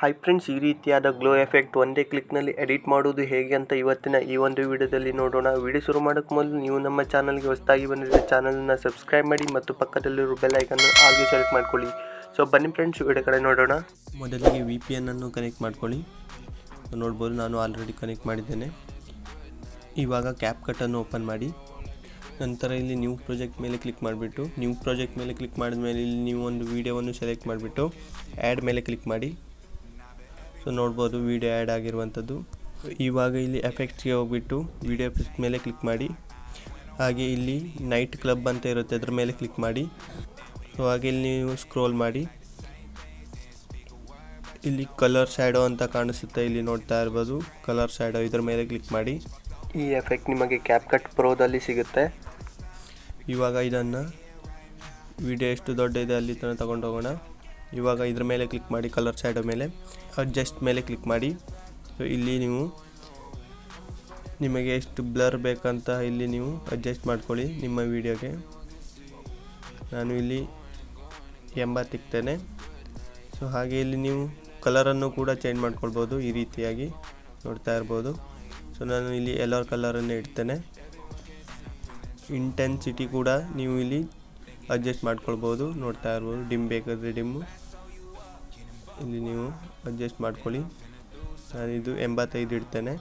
Hi friends, ಈ ರೀತಿಯಾದ glow effect ಒಂದೇ ಕ್ಲಿಕ್ನಲ್ಲಿ ಎಡಿಟ್ ಮಾಡೋದು ಹೇಗೆ ಅಂತ ಇವತ್ತಿನ ಈ ಒಂದು ವಿಡಿಯೋದಲ್ಲಿ ನೋಡೋಣ. ವಿಡಿಯೋ ಶುರು ಮಾಡೋಕ್ಕೆ ಮೊದಲು ನೀವು ನಮ್ಮ ಚಾನಲ್ಗೆ ಹೊಸದಾಗಿ ಬಂದಿದ್ದರೆ ಚಾನಲನ್ನು ಸಬ್ಸ್ಕ್ರೈಬ್ ಮಾಡಿ ಮತ್ತು ಪಕ್ಕದಲ್ಲಿರೋ ಬೆಲ್ ಐಕನ್ನು ಆಲ್ಗೆ ಸೆಲೆಕ್ಟ್ ಮಾಡ್ಕೊಳ್ಳಿ. ಸೊ ಬನ್ನಿ ಫ್ರೆಂಡ್ಸ್, ವಿಡಿಯೋ ಕಡೆ ನೋಡೋಣ. ಮೊದಲಿಗೆ VPN ಅನ್ನು ಕನೆಕ್ಟ್ ಮಾಡ್ಕೊಳ್ಳಿ. ನೋಡ್ಬೋದು, ನಾನು ಆಲ್ರೆಡಿ ಕನೆಕ್ಟ್ ಮಾಡಿದ್ದೇನೆ. ಇವಾಗ ಕ್ಯಾಪ್ಕಟ್ಟನ್ನು ಓಪನ್ ಮಾಡಿ. ನಂತರ ಇಲ್ಲಿ ನ್ಯೂ ಪ್ರಾಜೆಕ್ಟ್ ಮೇಲೆ ಕ್ಲಿಕ್ ಮಾಡಿಬಿಟ್ಟು ಕ್ಲಿಕ್ ಮಾಡಿದ ಮೇಲೆ ಇಲ್ಲಿ ನೀವು ಒಂದು ವೀಡಿಯೋವನ್ನು ಸೆಲೆಕ್ಟ್ ಮಾಡಿಬಿಟ್ಟು ಆ್ಯಡ್ ಮೇಲೆ ಕ್ಲಿಕ್ ಮಾಡಿ. ಸೊ ನೋಡ್ಬೋದು, ವಿಡಿಯೋ ಆ್ಯಡ್ ಆಗಿರುವಂಥದ್ದು. ಇವಾಗ ಇಲ್ಲಿ ಎಫೆಕ್ಟ್ಸ್ಗೆ ಹೋಗ್ಬಿಟ್ಟು ವಿಡಿಯೋ ಎಫೆಕ್ಟ್ ಮೇಲೆ ಕ್ಲಿಕ್ ಮಾಡಿ. ಹಾಗೆ ಇಲ್ಲಿ ನೈಟ್ ಕ್ಲಬ್ ಅಂತ ಇರುತ್ತೆ, ಅದ್ರ ಮೇಲೆ ಕ್ಲಿಕ್ ಮಾಡಿ. ಸೊ ಹಾಗೆ ಇಲ್ಲಿ ನೀವು ಸ್ಕ್ರೋಲ್ ಮಾಡಿ. ಇಲ್ಲಿ ಕಲರ್ ಶ್ಯಾಡೋ ಅಂತ ಕಾಣಿಸುತ್ತೆ, ಇಲ್ಲಿ ನೋಡ್ತಾ ಇರ್ಬೋದು ಕಲರ್ ಶ್ಯಾಡೋ, ಇದ್ರ ಮೇಲೆ ಕ್ಲಿಕ್ ಮಾಡಿ. ಈ ಎಫೆಕ್ಟ್ ನಿಮಗೆ ಕ್ಯಾಪ್ಕಟ್ ಪ್ರೋದಲ್ಲಿ ಸಿಗುತ್ತೆ. ಇವಾಗ ಇದನ್ನು ವಿಡಿಯೋ ಎಷ್ಟು ದೊಡ್ಡ ಇದೆ ಅಲ್ಲಿ ತನಕ ತಗೊಂಡು ಹೋಗೋಣ. ಇವಾಗ ಇದ್ರ ಮೇಲೆ ಕ್ಲಿಕ್ ಮಾಡಿ, ಕಲರ್ ಶ್ಯಾಡೋ ಮೇಲೆ ಅಡ್ಜಸ್ಟ್ ಮೇಲೆ ಕ್ಲಿಕ್ ಮಾಡಿ. ಸೊ ಇಲ್ಲಿ ನೀವು ನಿಮಗೆ ಎಷ್ಟು ಬ್ಲರ್ ಬೇಕಂತ ಇಲ್ಲಿ ನೀವು ಅಡ್ಜಸ್ಟ್ ಮಾಡ್ಕೊಳ್ಳಿ ನಿಮ್ಮ ವಿಡಿಯೋಗೆ. ನಾನು ಇಲ್ಲಿ 80 ಇಕ್ತೇನೆ. ಸೊ ಹಾಗೆ ಇಲ್ಲಿ ನೀವು ಕಲರನ್ನು ಕೂಡ ಚೇಂಜ್ ಮಾಡ್ಕೊಳ್ಬೋದು, ಈ ರೀತಿಯಾಗಿ ನೋಡ್ತಾ ಇರ್ಬೋದು. ಸೊ ನಾನು ಇಲ್ಲಿ ಎಲ್ಲೋ ಕಲರನ್ನು ಇಡ್ತೇನೆ. ಇಂಟೆನ್ಸಿಟಿ ಕೂಡ ನೀವು ಇಲ್ಲಿ ಅಡ್ಜಸ್ಟ್ ಮಾಡ್ಕೊಳ್ಬೋದು, ನೋಡ್ತಾ ಇರ್ಬೋದು. ಡಿಮ್ ಬೇಕಾದರೆ ಡಿಮ್ಮು ಇಲ್ಲಿ ನೀವು ಅಡ್ಜಸ್ಟ್ ಮಾಡ್ಕೊಳ್ಳಿ. ನಾನಿದು 85 ಇಡ್ತೇನೆ.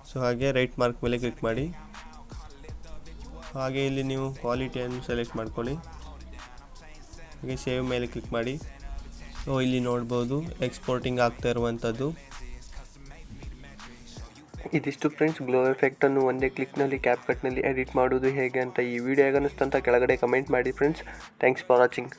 ಸೊ ಹಾಗೆ ರೈಟ್ ಮಾರ್ಕ್ ಮೇಲೆ ಕ್ಲಿಕ್ ಮಾಡಿ. ಹಾಗೆ ಇಲ್ಲಿ ನೀವು ಕ್ವಾಲಿಟಿಯನ್ನು ಸೆಲೆಕ್ಟ್ ಮಾಡ್ಕೊಳ್ಳಿ. ಹಾಗೆ ಸೇವ್ ಮೇಲೆ ಕ್ಲಿಕ್ ಮಾಡಿ. ಸೊ ಇಲ್ಲಿ ನೋಡ್ಬೋದು ಎಕ್ಸ್ಪೋರ್ಟಿಂಗ್ ಆಗ್ತಾ ಇರುವಂಥದ್ದು. ಇದಿಷ್ಟು ಫ್ರೆಂಡ್ಸ್, ಗ್ಲೋ ಎಫೆಕ್ಟನ್ನು ಒಂದೇ ಕ್ಲಿಕ್ನಲ್ಲಿ ಕ್ಯಾಪ್ಕಟ್ನಲ್ಲಿ ಎಡಿಟ್ ಮಾಡೋದು ಹೇಗೆ ಅಂತ. ಈ ವಿಡಿಯೋ ಹೇಗೆ ಅನ್ನಿಸ್ತು ಅಂತ ಕೆಳಗಡೆ ಕಮೆಂಟ್ ಮಾಡಿ ಫ್ರೆಂಡ್ಸ್. Thanks for watching.